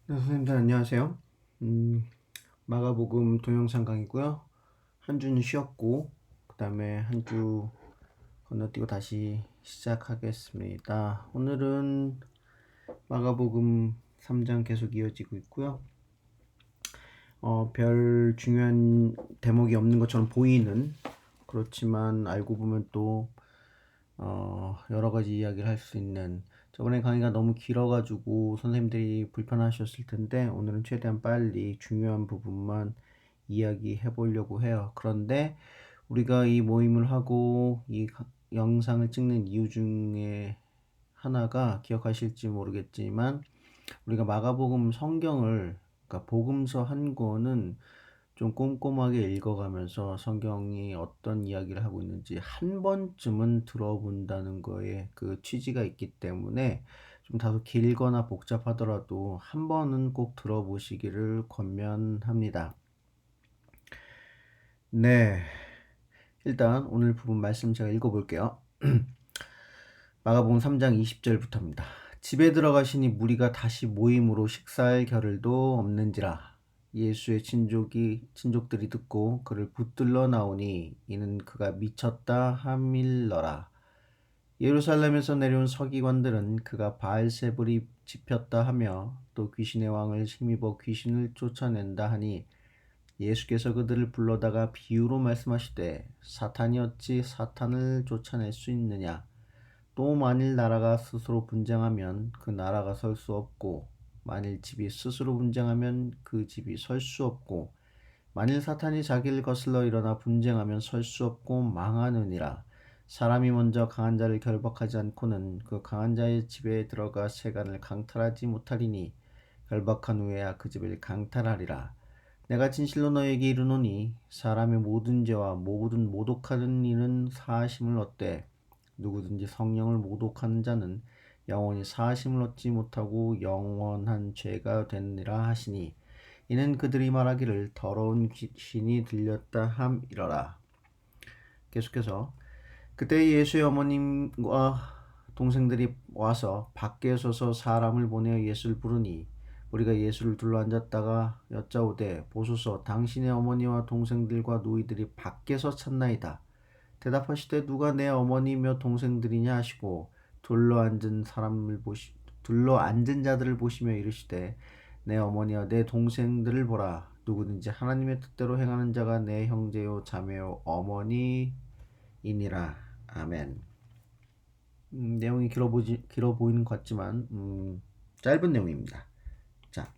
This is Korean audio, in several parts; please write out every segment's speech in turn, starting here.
네, 선생님들 안녕하세요. 마가복음 동영상 강의고요. 한 주는 쉬었고 그 다음에 한 주 건너뛰고 다시 시작하겠습니다. 오늘은 마가복음 3장 계속 이어지고 있고요. 별 중요한 대목이 없는 것처럼 보이는, 그렇지만 알고 보면 또 여러 가지 이야기를 할 수 있는, 저번에 강의가 너무 길어가지고 선생님들이 불편하셨을 텐데 오늘은 최대한 빨리 중요한 부분만 이야기해 보려고 해요. 그런데 우리가 이 모임을 하고 이 영상을 찍는 이유 중에 하나가, 기억하실지 모르겠지만 우리가 마가복음 성경을, 그러니까 복음서 한 권은 좀 꼼꼼하게 읽어가면서 성경이 어떤 이야기를 하고 있는지 한 번쯤은 들어본다는 거에 그 취지가 있기 때문에, 좀 다소 길거나 복잡하더라도 한 번은 꼭 들어보시기를 권면합니다. 네, 일단 오늘 부분 말씀 제가 읽어볼게요. 마가복음 3장 20절부터입니다. 집에 들어가시니 무리가 다시 모임으로 식사할 겨를도 없는지라. 예수의 친족들이 듣고 그를 붙들러 나오니 이는 그가 미쳤다 함일러라. 예루살렘에서 내려온 서기관들은 그가 바알세불이 집혔다 하며 또 귀신의 왕을 힘입어 귀신을 쫓아낸다 하니, 예수께서 그들을 불러다가 비유로 말씀하시되 사탄이 어찌 사탄을 쫓아낼 수 있느냐. 또 만일 나라가 스스로 분쟁하면 그 나라가 설 수 없고, 만일 집이 스스로 분쟁하면 그 집이 설 수 없고, 만일 사탄이 자기를 거슬러 일어나 분쟁하면 설 수 없고 망하느니라. 사람이 먼저 강한 자를 결박하지 않고는 그 강한 자의 집에 들어가 세간을 강탈하지 못하리니 결박한 후에야 그 집을 강탈하리라. 내가 진실로 너에게 이르노니 사람의 모든 죄와 모든 모독하는 이는 사하심을 얻되 누구든지 성령을 모독하는 자는 영원히 사하심을 얻지 못하고 영원한 죄가 되느니라 하시니, 이는 그들이 말하기를 더러운 귀신이 들렸다 함이러라. 계속해서 그때 예수의 어머님과 동생들이 와서 밖에 서서 사람을 보내어 예수를 부르니, 우리가 예수를 둘러앉았다가 여짜오되 보소서 당신의 어머니와 동생들과 노이들이 밖에서 찾나이다. 대답하시되 누가 내 어머니며 동생들이냐 하시고 둘러 앉은 자들을 보시며 이르시되 내 어머니와 내 동생들을 보라. 누구든지 하나님의 뜻대로 행하는 자가 내 형제요 자매요 어머니이니라. 아멘. 내용이 길어 보이는 것 같지만 짧은 내용입니다. 자,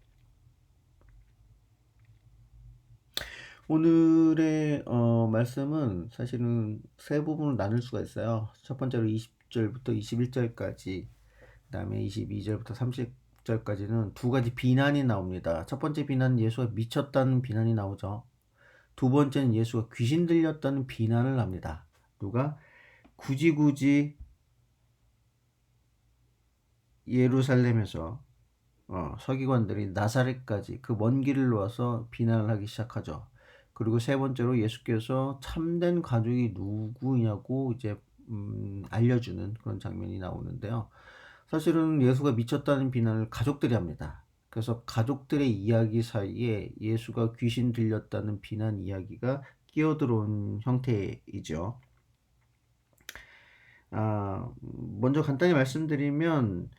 오늘의 말씀은 사실은 세 부분으로 나눌 수가 있어요. 첫 번째로 20절부터 21절까지, 그 다음에 22절부터 30절까지는 두 가지 비난이 나옵니다. 첫 번째 비난은 예수가 미쳤다는 비난이 나오죠. 두 번째는 예수가 귀신 들렸다는 비난을 합니다. 누가? 굳이 예루살렘에서 서기관들이 나사렛까지 그 먼 길을 와서 비난을 하기 시작하죠. 그리고 세 번째로 예수께서 참된 가족이 누구냐고 이제 알려주는 그런 장면이 나오는데요. 사실은 예수가 미쳤다는 비난을 가족들이 합니다. 그래서 가족들의 이야기 사이에 예수가 귀신 들렸다는 비난 이야기가 끼어들어온 형태이죠. 먼저 간단히 말씀드리면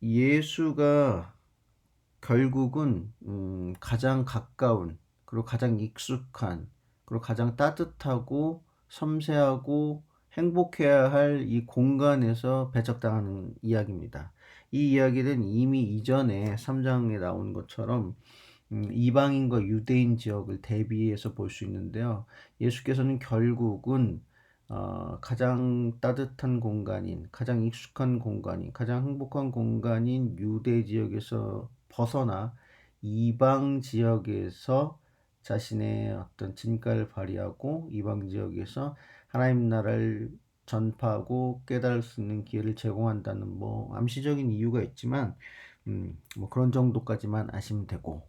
예수가 결국은 가장 가까운, 그리고 가장 익숙한, 그리고 가장 따뜻하고 섬세하고 행복해야 할 이 공간에서 배척당하는 이야기입니다. 이 이야기는 이미 이전에 3장에 나온 것처럼 이방인과 유대인 지역을 대비해서 볼 수 있는데요. 예수께서는 결국은 가장 따뜻한 공간인, 가장 익숙한 공간인, 가장 행복한 공간인 유대 지역에서 벗어나 이방 지역에서 자신의 어떤 진가를 발휘하고 이방 지역에서 하나님 나라를 전파하고 깨달을 수 있는 기회를 제공한다는 뭐 암시적인 이유가 있지만 뭐 그런 정도까지만 아시면 되고,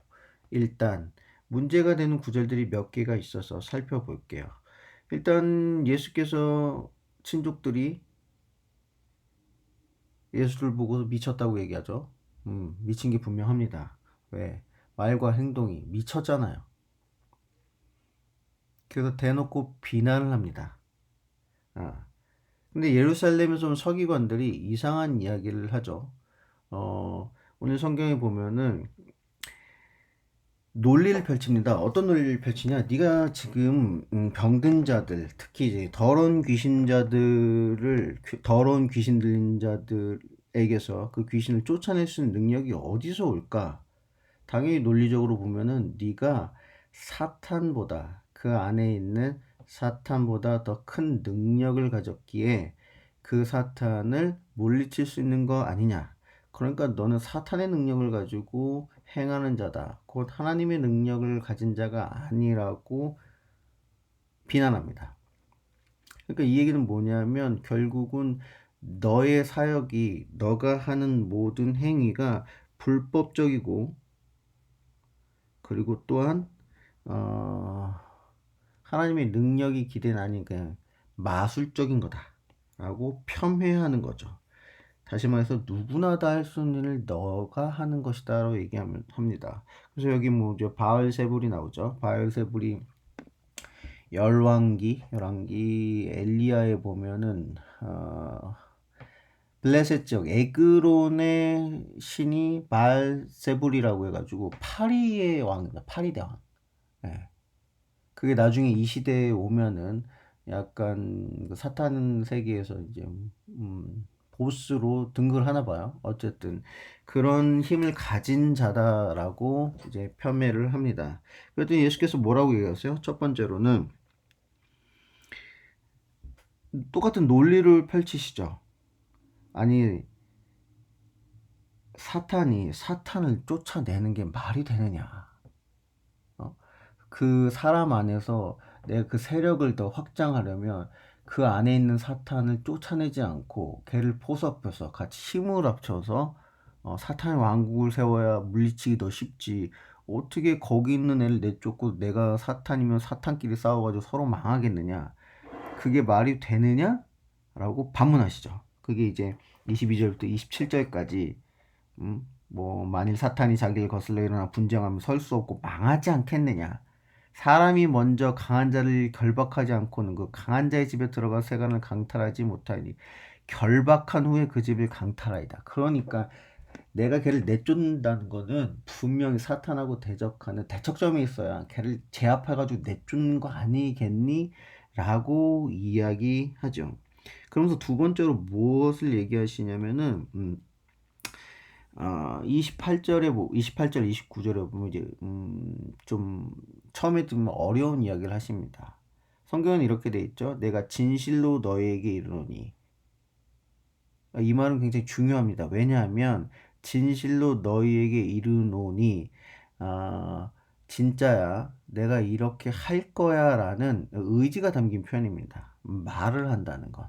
일단 문제가 되는 구절들이 몇 개가 있어서 살펴볼게요. 일단 예수께서 친족들이 예수를 보고 미쳤다고 얘기하죠. 미친 게 분명합니다. 왜? 말과 행동이 미쳤잖아요. 그래서 대놓고 비난을 합니다. 아, 근데 예루살렘에서 온 서기관들이 이상한 이야기를 하죠. 오늘 성경에 보면은 논리를 펼칩니다. 어떤 논리를 펼치냐? 네가 지금 병든 자들, 특히 이제 더러운 귀신 들린 자들에게서 그 귀신을 쫓아낼 수 있는 능력이 어디서 올까? 당연히 논리적으로 보면은 네가 사탄보다 그 안에 있는 사탄보다 더 큰 능력을 가졌기에 그 사탄을 물리칠 수 있는 거 아니냐. 그러니까 너는 사탄의 능력을 가지고 행하는 자다. 곧 하나님의 능력을 가진 자가 아니라고 비난합니다. 그러니까 이 얘기는 뭐냐면 결국은 너의 사역이 너가 하는 모든 행위가 불법적이고 그리고 또한 하나님의 능력이 기대는 아닌 그냥 마술적인 거다라고 폄훼하는 거죠. 다시 말해서 누구나 다 할 수 있는 일을 너가 하는 것이다라고 얘기합니다. 그래서 여기 뭐죠? 바알세불이 나오죠. 바알세불이 열왕기 엘리야에 보면은 블레셋 지역 에그론의 신이 바알세불이라고 해가지고 파리의 왕입니다. 파리 대왕. 예. 그게 나중에 이 시대에 오면은 약간 그 사탄 세계에서 이제 보스로 등극을 하나 봐요. 어쨌든 그런 힘을 가진 자다라고 이제 폄훼를 합니다. 그랬더니 예수께서 뭐라고 얘기하세요? 첫 번째로는 똑같은 논리를 펼치시죠. 아니 사탄이 사탄을 쫓아내는 게 말이 되느냐? 그 사람 안에서 내가 그 세력을 더 확장하려면 그 안에 있는 사탄을 쫓아내지 않고 걔를 포섭해서 같이 힘을 합쳐서 사탄의 왕국을 세워야 물리치기 더 쉽지. 어떻게 거기 있는 애를 내쫓고 내가 사탄이면 사탄끼리 싸워가지고 서로 망하겠느냐. 그게 말이 되느냐? 라고 반문하시죠. 그게 이제 22절부터 27절까지 뭐 만일 사탄이 자기를 거슬러 일어나 분쟁하면 설 수 없고 망하지 않겠느냐. 사람이 먼저 강한 자를 결박하지 않고는 그 강한 자의 집에 들어가 세간을 강탈하지 못하니 결박한 후에 그 집을 강탈하이다. 그러니까 내가 걔를 내쫓는다는 거는 분명히 사탄하고 대적하는 대척점이 있어야 걔를 제압해가지고 내쫓는 거 아니겠니? 라고 이야기하죠. 그러면서 두 번째로 무엇을 얘기하시냐면은 28절, 29절에 보면 이제 좀 처음에 듣면 어려운 이야기를 하십니다. 성경은 이렇게 돼 있죠. 내가 진실로 너에게 이르노니. 이 말은 굉장히 중요합니다. 왜냐하면 진실로 너희에게 이르노니 진짜야 내가 이렇게 할 거야 라는 의지가 담긴 표현입니다. 말을 한다는 것.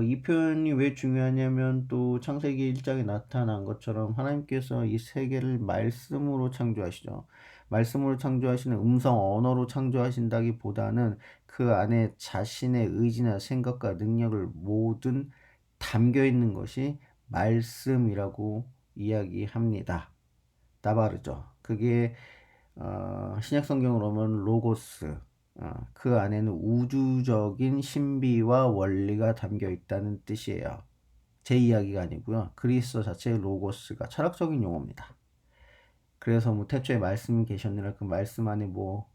이 표현이 왜 중요하냐면 또 창세기 1장에 나타난 것처럼 하나님께서 이 세계를 말씀으로 창조하시죠. 말씀으로 창조하시는 음성 언어로 창조하신다기보다는 그 안에 자신의 의지나 생각과 능력을 모든 담겨 있는 것이 말씀이라고 이야기합니다. 다바르죠. 그게 신약 성경으로 오면 로고스, 그 안에는 우주적인 신비와 원리가 담겨 있다는 뜻이에요. 제 이야기가 아니고요. 그리스도 자체의 로고스가 철학적인 용어입니다. 그래서 뭐 태초에 말씀이 계셨느라 그 말씀 안에 뭐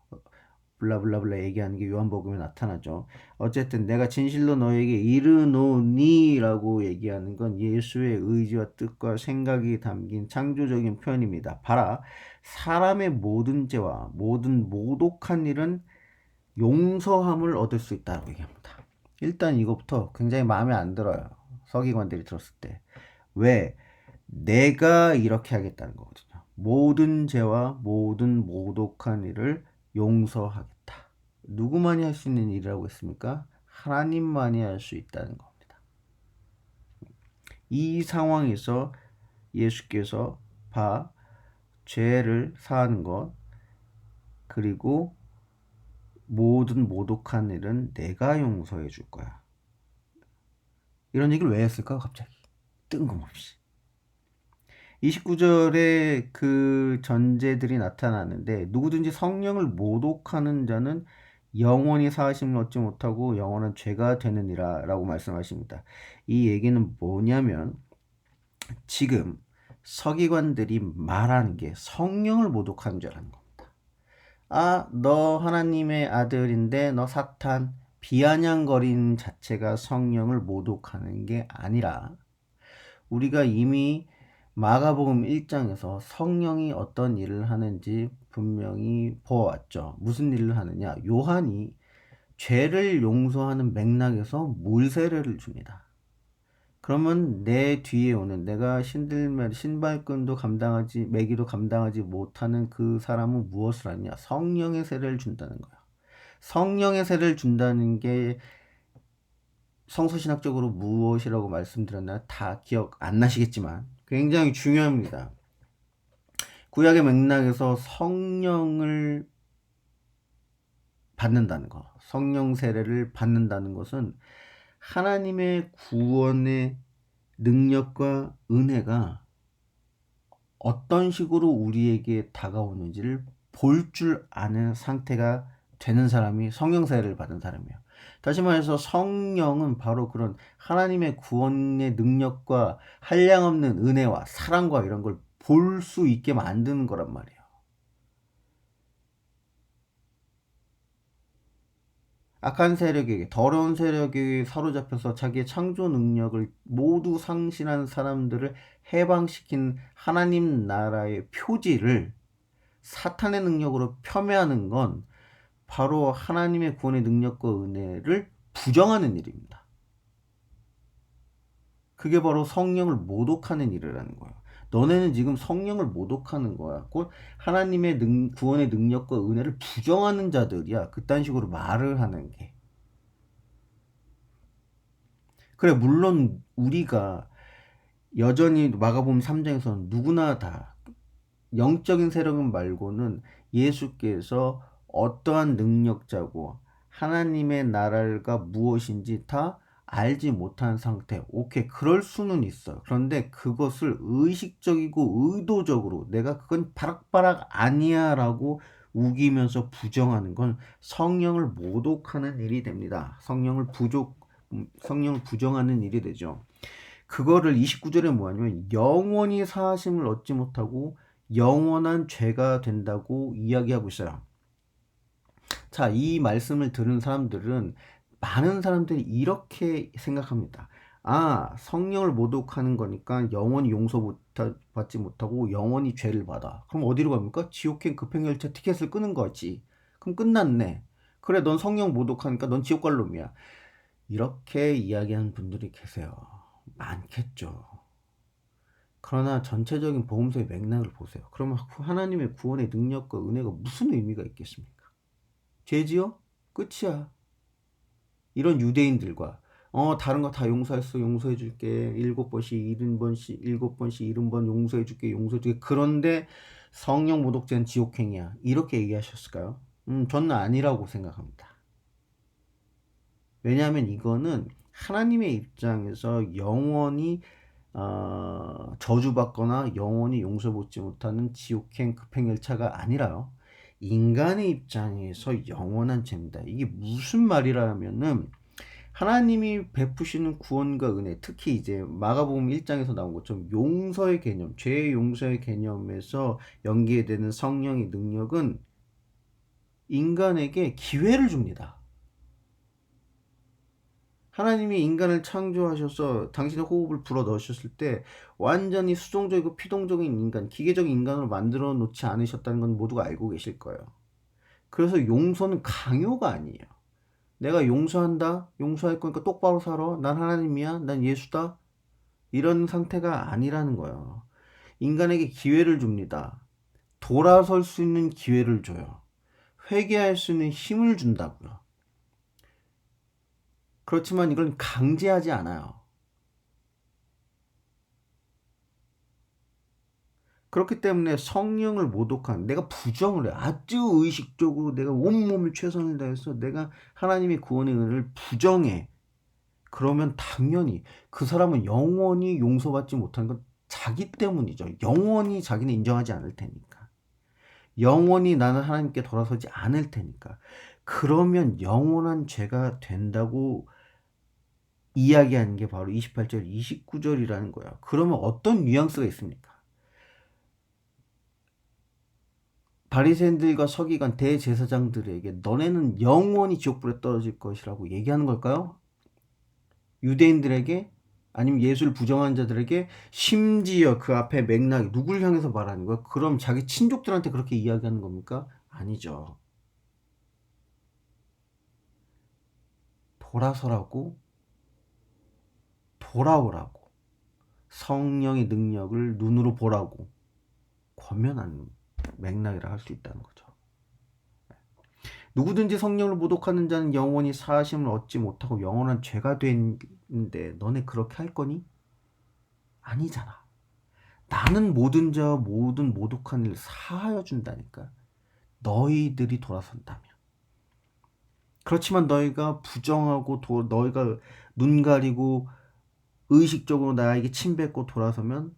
블라블라블라 얘기하는 게 요한복음에 나타나죠. 어쨌든 내가 진실로 너에게 이르노니 라고 얘기하는 건 예수의 의지와 뜻과 생각이 담긴 창조적인 표현입니다. 봐라. 사람의 모든 죄와 모든 모독한 일은 용서함을 얻을 수 있다고 얘기합니다. 일단 이것부터 굉장히 마음에 안 들어요. 서기관들이 들었을 때. 왜? 내가 이렇게 하겠다는 거거든요. 모든 죄와 모든 모독한 일을 용서하겠다. 누구만이 할 수 있는 일이라고 했습니까? 하나님만이 할 수 있다는 겁니다. 이 상황에서 예수께서 죄를 사하는 것 그리고 모든 모독한 일은 내가 용서해 줄 거야. 이런 얘기를 왜 했을까 갑자기? 뜬금없이. 29절에 그 전제들이 나타나는데 누구든지 성령을 모독하는 자는 영원히 사하심을 얻지 못하고 영원한 죄가 되느니라 라고 말씀하십니다. 이 얘기는 뭐냐면 지금 서기관들이 말하는 게 성령을 모독하는 자라는 겁니다. 아, 너 하나님의 아들인데 너 사탄, 비아냥거리는 자체가 성령을 모독하는 게 아니라 우리가 이미 마가복음 1장에서 성령이 어떤 일을 하는지 분명히 보아왔죠. 무슨 일을 하느냐? 요한이 죄를 용서하는 맥락에서 물세례를 줍니다. 그러면 내 뒤에 오는 내가 신발끈도 매기도 감당하지 못하는 그 사람은 무엇을 하느냐? 성령의 세례를 준다는 거야. 성령의 세례를 준다는 게 성서신학적으로 무엇이라고 말씀드렸나 다 기억 안 나시겠지만 굉장히 중요합니다. 구약의 맥락에서 성령을 받는다는 것, 성령 세례를 받는다는 것은 하나님의 구원의 능력과 은혜가 어떤 식으로 우리에게 다가오는지를 볼 줄 아는 상태가 되는 사람이 성령 세례를 받은 사람이에요. 다시 말해서 성령은 바로 그런 하나님의 구원의 능력과 한량없는 은혜와 사랑과 이런 걸 볼 수 있게 만드는 거란 말이에요. 악한 세력에게, 더러운 세력에 사로잡혀서 자기의 창조 능력을 모두 상실한 사람들을 해방시킨 하나님 나라의 표지를 사탄의 능력으로 폄훼하는 건 바로 하나님의 구원의 능력과 은혜를 부정하는 일입니다. 그게 바로 성령을 모독하는 일이라는 거예요. 너네는 지금 성령을 모독하는 거야. 곧 하나님의 구원의 능력과 은혜를 부정하는 자들이야. 그딴 식으로 말을 하는 게. 그래, 물론 우리가 여전히 마가복음 3장에서는 누구나 다 영적인 세력은 말고는 예수께서 어떠한 능력자고 하나님의 나라가 무엇인지 다 알지 못한 상태. 오케이, 그럴 수는 있어요. 그런데 그것을 의식적이고 의도적으로 내가 그건 바락바락 아니야 라고 우기면서 부정하는 건 성령을 모독하는 일이 됩니다. 성령을 부정하는 일이 되죠. 그거를 29절에 뭐냐면 영원히 사하심을 얻지 못하고 영원한 죄가 된다고 이야기하고 있어요. 자, 이 말씀을 들은 사람들은 많은 사람들이 이렇게 생각합니다. 아, 성령을 모독하는 거니까 영원히 용서받지 못하고 영원히 죄를 받아. 그럼 어디로 갑니까? 지옥행 급행열차 티켓을 끄는 거지. 그럼 끝났네. 그래, 넌 성령 모독하니까 넌 지옥 갈 놈이야. 이렇게 이야기하는 분들이 계세요. 많겠죠. 그러나 전체적인 복음서의 맥락을 보세요. 그러면 하나님의 구원의 능력과 은혜가 무슨 의미가 있겠습니까? 죄지요? 끝이야. 이런 유대인들과 다른 거 다 용서했어. 용서해 줄게. 7번씩 70번씩 7번씩 70번 용서해 줄게. 용서해 줄게. 그런데 성령 모독죄는 지옥행이야. 이렇게 얘기하셨을까요? 저는 아니라고 생각합니다. 왜냐하면 이거는 하나님의 입장에서 영원히 저주받거나 영원히 용서받지 못하는 지옥행 급행열차가 아니라요. 인간의 입장에서 영원한 죄입니다. 이게 무슨 말이라면은 하나님이 베푸시는 구원과 은혜, 특히 이제 마가복음 1장에서 나온 것처럼 용서의 개념, 죄의 용서의 개념에서 연계되는 성령의 능력은 인간에게 기회를 줍니다. 하나님이 인간을 창조하셔서 당신의 호흡을 불어 넣으셨을 때 완전히 수동적이고 피동적인 인간, 기계적인 인간으로 만들어 놓지 않으셨다는 건 모두가 알고 계실 거예요. 그래서 용서는 강요가 아니에요. 내가 용서한다? 용서할 거니까 똑바로 살아? 난 하나님이야? 난 예수다? 이런 상태가 아니라는 거예요. 인간에게 기회를 줍니다. 돌아설 수 있는 기회를 줘요. 회개할 수 있는 힘을 준다고요. 그렇지만 이걸 강제하지 않아요. 그렇기 때문에 성령을 모독한 내가 부정을 해. 아주 의식적으로 내가 온몸을 최선을 다해서 내가 하나님의 구원의 은혜를 부정해. 그러면 당연히 그 사람은 영원히 용서받지 못하는 건 자기 때문이죠. 영원히 자기는 인정하지 않을 테니까. 영원히 나는 하나님께 돌아서지 않을 테니까. 그러면 영원한 죄가 된다고 이야기하는 게 바로 28절, 29절이라는 거예요. 그러면 어떤 뉘앙스가 있습니까? 바리새인들과 서기관 대제사장들에게 너네는 영원히 지옥불에 떨어질 것이라고 얘기하는 걸까요? 유대인들에게, 아니면 예수를 부정한 자들에게, 심지어 그 앞에 맥락이 누굴 향해서 말하는 거야? 그럼 자기 친족들한테 그렇게 이야기하는 겁니까? 아니죠. 돌아서라고, 돌아오라고, 성령의 능력을 눈으로 보라고 권면하는 맥락이라 할 수 있다는 거죠. 누구든지 성령을 모독하는 자는 영원히 사하심을 얻지 못하고 영원한 죄가 되는데 너네 그렇게 할 거니? 아니잖아. 나는 모든 자와 모든 모독한 일을 사하여 준다니까. 너희들이 돌아선다면. 그렇지만 너희가 부정하고 너희가 눈 가리고 의식적으로 나에게 침뱉고 돌아서면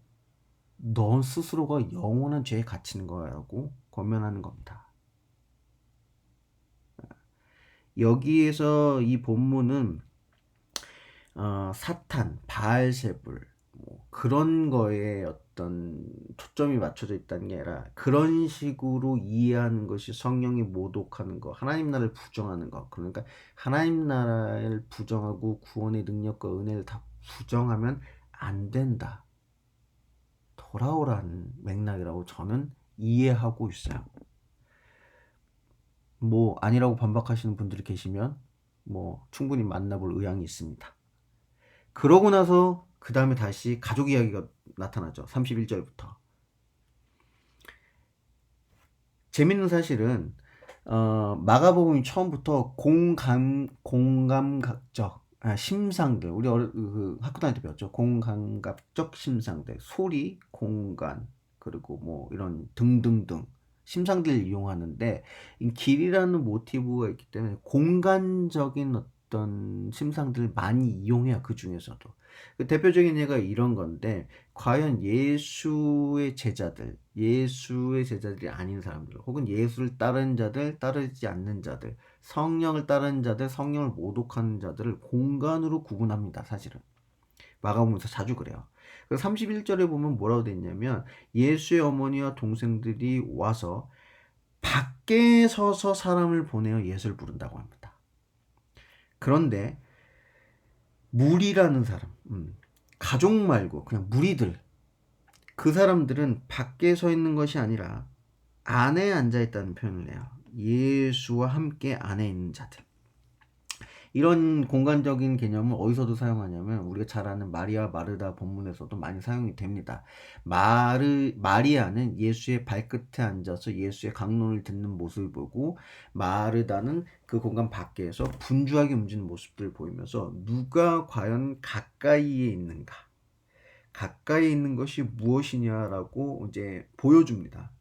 넌 스스로가 영원한 죄에 갇히는 거라고 권면하는 겁니다. 여기에서 이 본문은 사탄, 바알세불 뭐 그런 거에 어떤 초점이 맞춰져 있다는 게 아니라 그런 식으로 이해하는 것이 성령이 모독하는 거, 하나님 나라를 부정하는 거. 그러니까 하나님 나라를 부정하고 구원의 능력과 은혜를 다 부정하면 안 된다. 돌아오라는 맥락이라고 저는 이해하고 있어요. 뭐 아니라고 반박하시는 분들이 계시면 뭐 충분히 만나볼 의향이 있습니다. 그러고 나서 그 다음에 다시 가족 이야기가 나타나죠. 31절부터. 재밌는 사실은 마가복음이 처음부터 공감각적 심상들, 우리 학교 다닐 때 배웠죠. 공감각적 심상들, 소리, 공간, 그리고 뭐 이런 등등등 심상들을 이용하는데 이 길이라는 모티브가 있기 때문에 공간적인 어떤 심상들을 많이 이용해요. 그 중에서도. 그 대표적인 예가 이런 건데 과연 예수의 제자들이 아닌 사람들, 혹은 예수를 따르는 자들, 따르지 않는 자들, 성령을 따르는 자들, 성령을 모독하는 자들을 공간으로 구분합니다. 사실은 마가복음에서 자주 그래요. 그래서 31절에 보면 뭐라고 돼 있냐면 예수의 어머니와 동생들이 와서 밖에 서서 사람을 보내어 예수를 부른다고 합니다. 그런데 무리라는 사람, 가족 말고 그냥 무리들, 그 사람들은 밖에 서 있는 것이 아니라 안에 앉아 있다는 표현을 해요. 예수와 함께 안에 있는 자들. 이런 공간적인 개념을 어디서도 사용하냐면 우리가 잘 아는 마리아 마르다 본문에서도 많이 사용이 됩니다. 마리아는 예수의 발끝에 앉아서 예수의 강론을 듣는 모습을 보고 마르다는 그 공간 밖에서 분주하게 움직이는 모습들을 보이면서 누가 과연 가까이에 있는가, 가까이 있는 것이 무엇이냐라고 이제 보여줍니다.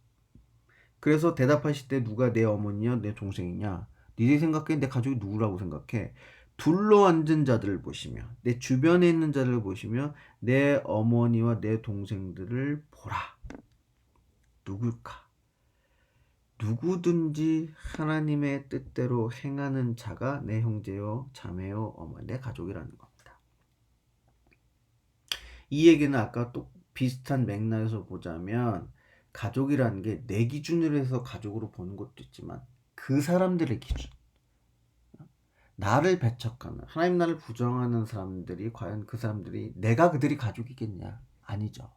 그래서 대답하실 때 누가 내 어머니냐 내 동생이냐, 니들이 생각해 내 가족이 누구라고 생각해? 둘러앉은 자들을 보시며 내 주변에 있는 자들을 보시며 내 어머니와 내 동생들을 보라. 누굴까? 누구든지 하나님의 뜻대로 행하는 자가 내 형제요 자매요 어머니 내 가족이라는 겁니다. 이 얘기는 아까 또 비슷한 맥락에서 보자면 가족이라는 게 내 기준으로 해서 가족으로 보는 것도 있지만 그 사람들의 기준, 나를 배척하는, 하나님 나를 부정하는 사람들이 과연 그 사람들이 내가 그들이 가족이겠냐? 아니죠.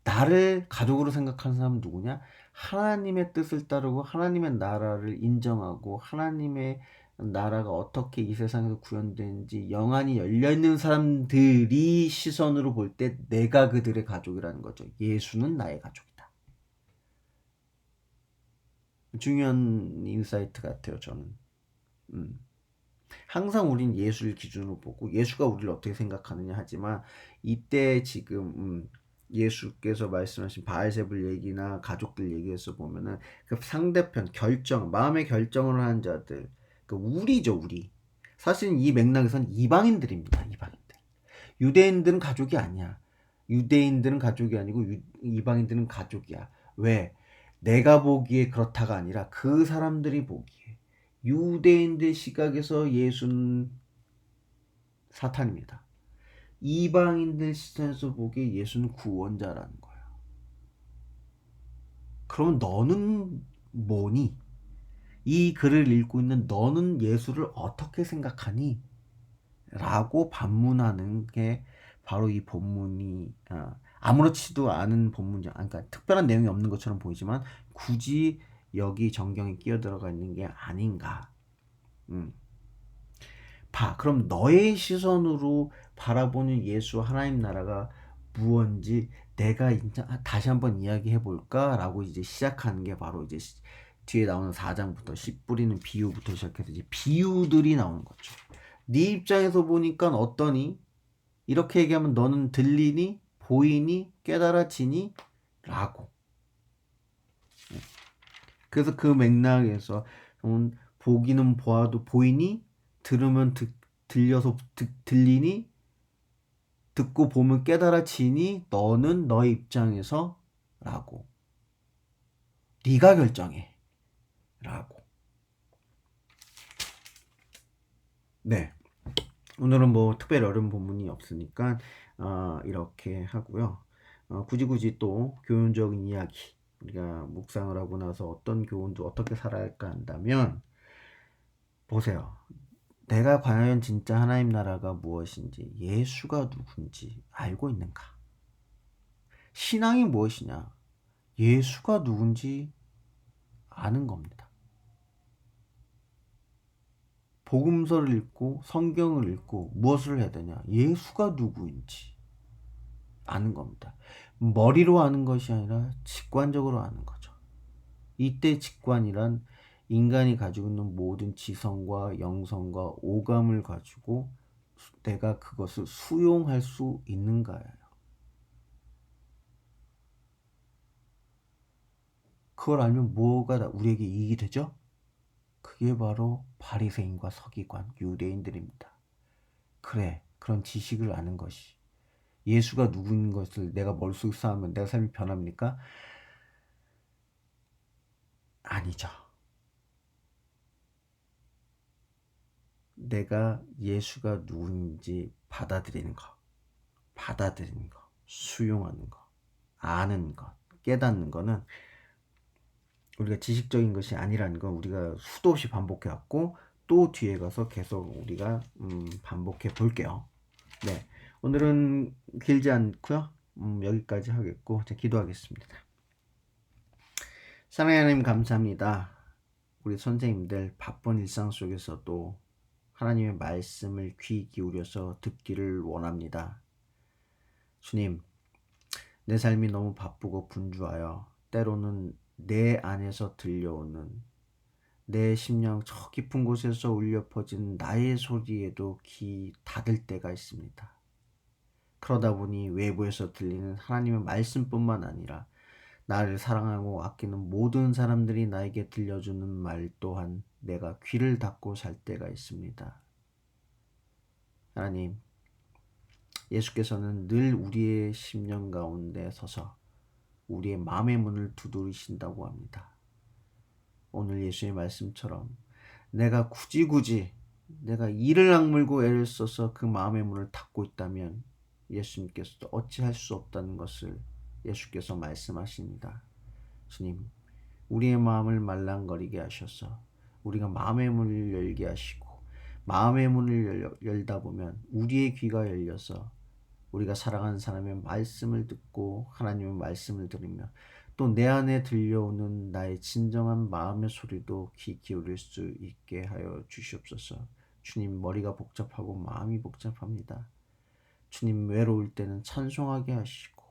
나를 가족으로 생각하는 사람은 누구냐? 하나님의 뜻을 따르고 하나님의 나라를 인정하고 하나님의 나라가 어떻게 이 세상에서 구현되는지 영안이 열려있는 사람들이 시선으로 볼 때 내가 그들의 가족이라는 거죠. 예수는 나의 가족이다. 중요한 인사이트 같아요, 저는. 항상 우린 예수를 기준으로 보고 예수가 우리를 어떻게 생각하느냐 하지만 이때 지금 예수께서 말씀하신 바알세불 얘기나 가족들 얘기에서 보면은 그 상대편 마음의 결정을 하는 자들, 그 우리죠, 우리. 사실 이 맥락에서는 이방인들입니다. 이방인들. 유대인들은 가족이 아니야. 유대인들은 가족이 아니고 이방인들은 가족이야. 왜? 내가 보기에 그렇다가 아니라 그 사람들이 보기에. 유대인들 시각에서 예수는 사탄입니다. 이방인들 시선에서 보기에 예수는 구원자라는 거야. 그럼 너는 뭐니? 이 글을 읽고 있는 너는 예수를 어떻게 생각하니? 라고 반문하는 게 바로 이 본문이 아무렇지도 않은 본문이야. 그러니까 특별한 내용이 없는 것처럼 보이지만 굳이 여기 정경에 끼어 들어가 있는 게 아닌가. 그럼 너의 시선으로 바라보는 예수 하나님 나라가 무언지 내가 다시 한번 이야기해 볼까라고 이제 시작하는 게 바로 이제 뒤에 나오는 4장부터 씨 뿌리는 비유부터 시작해서 이제 비유들이 나오는 거죠. 네 입장에서 보니까 어떠니? 이렇게 얘기하면 너는 들리니? 보이니? 깨달아지니? 라고. 그래서 그 맥락에서 보기는 보아도 보이니? 들으면 들려서 들리니? 듣고 보면 깨달아지니? 너는 너의 입장에서 라고. 네가 결정해. 라고. 네. 오늘은 뭐 특별히 어려운 본문이 없으니까 이렇게 하고요. 굳이 또 교훈적인 이야기 우리가 묵상을 하고 나서 어떤 교훈도 어떻게 살아야 할까 한다면 보세요. 내가 과연 진짜 하나님 나라가 무엇인지 예수가 누군지 알고 있는가? 신앙이 무엇이냐? 예수가 누군지 아는 겁니다. 복음서를 읽고 성경을 읽고 무엇을 해야 되냐? 예수가 누구인지 아는 겁니다. 머리로 아는 것이 아니라 직관적으로 아는 거죠. 이때 직관이란 인간이 가지고 있는 모든 지성과 영성과 오감을 가지고 내가 그것을 수용할 수 있는가예요. 그걸 알면 뭐가 우리에게 이익이 되죠? 그게 바로 바리새인과 서기관, 유대인들입니다. 그래, 그런 지식을 아는 것이 예수가 누구인 것을 내가 머릿속에 쌓으면 내 삶이 변합니까? 아니죠. 내가 예수가 누구인지 받아들이는 거, 수용하는 거, 아는 것, 깨닫는 거는 우리가 지식적인 것이 아니라는 건 우리가 수도 없이 반복해 왔고 또 뒤에 가서 계속 우리가 반복해 볼게요. 네, 오늘은 길지 않고요. 여기까지 하겠고 제가 기도하겠습니다. 사랑하는 하나님 감사합니다. 우리 선생님들 바쁜 일상 속에서도 하나님의 말씀을 귀 기울여서 듣기를 원합니다. 주님, 내 삶이 너무 바쁘고 분주하여 때로는 내 안에서 들려오는 내 심령 저 깊은 곳에서 울려 퍼진 나의 소리에도 귀 닫을 때가 있습니다. 그러다 보니 외부에서 들리는 하나님의 말씀뿐만 아니라 나를 사랑하고 아끼는 모든 사람들이 나에게 들려주는 말 또한 내가 귀를 닫고 살 때가 있습니다. 하나님, 예수께서는 늘 우리의 심령 가운데 서서 우리의 마음의 문을 두드리신다고 합니다. 오늘 예수의 말씀처럼 내가 굳이 내가 이를 악물고 애를 써서 그 마음의 문을 닫고 있다면 예수님께서도 어찌할 수 없다는 것을 예수께서 말씀하십니다. 주님, 우리의 마음을 말랑거리게 하셔서 우리가 마음의 문을 열게 하시고 마음의 문을 열다 보면 우리의 귀가 열려서 우리가 사랑하는 사람의 말씀을 듣고 하나님의 말씀을 들으며 또 내 안에 들려오는 나의 진정한 마음의 소리도 귀 기울일 수 있게 하여 주시옵소서. 주님, 머리가 복잡하고 마음이 복잡합니다. 주님, 외로울 때는 찬송하게 하시고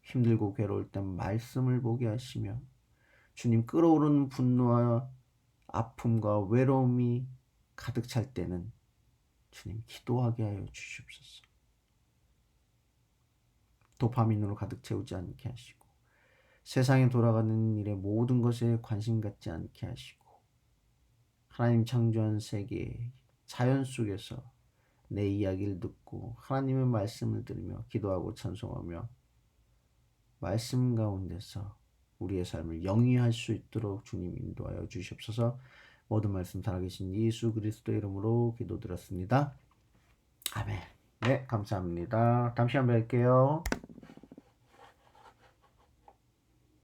힘들고 괴로울 땐 말씀을 보게 하시며 주님, 끓어오르는 분노와 아픔과 외로움이 가득 찰 때는 주님, 기도하게 하여 주시옵소서. 도파민으로 가득 채우지 않게 하시고 세상에 돌아가는 일에 모든 것에 관심 갖지 않게 하시고 하나님 창조한 세계 자연 속에서 내 이야기를 듣고 하나님의 말씀을 들으며 기도하고 찬송하며 말씀 가운데서 우리의 삶을 영위할 수 있도록 주님 인도하여 주시옵소서. 모든 말씀 살아계신 예수 그리스도의 이름으로 기도드렸습니다. 아멘. 네, 감사합니다. 다음 시간에 뵐게요.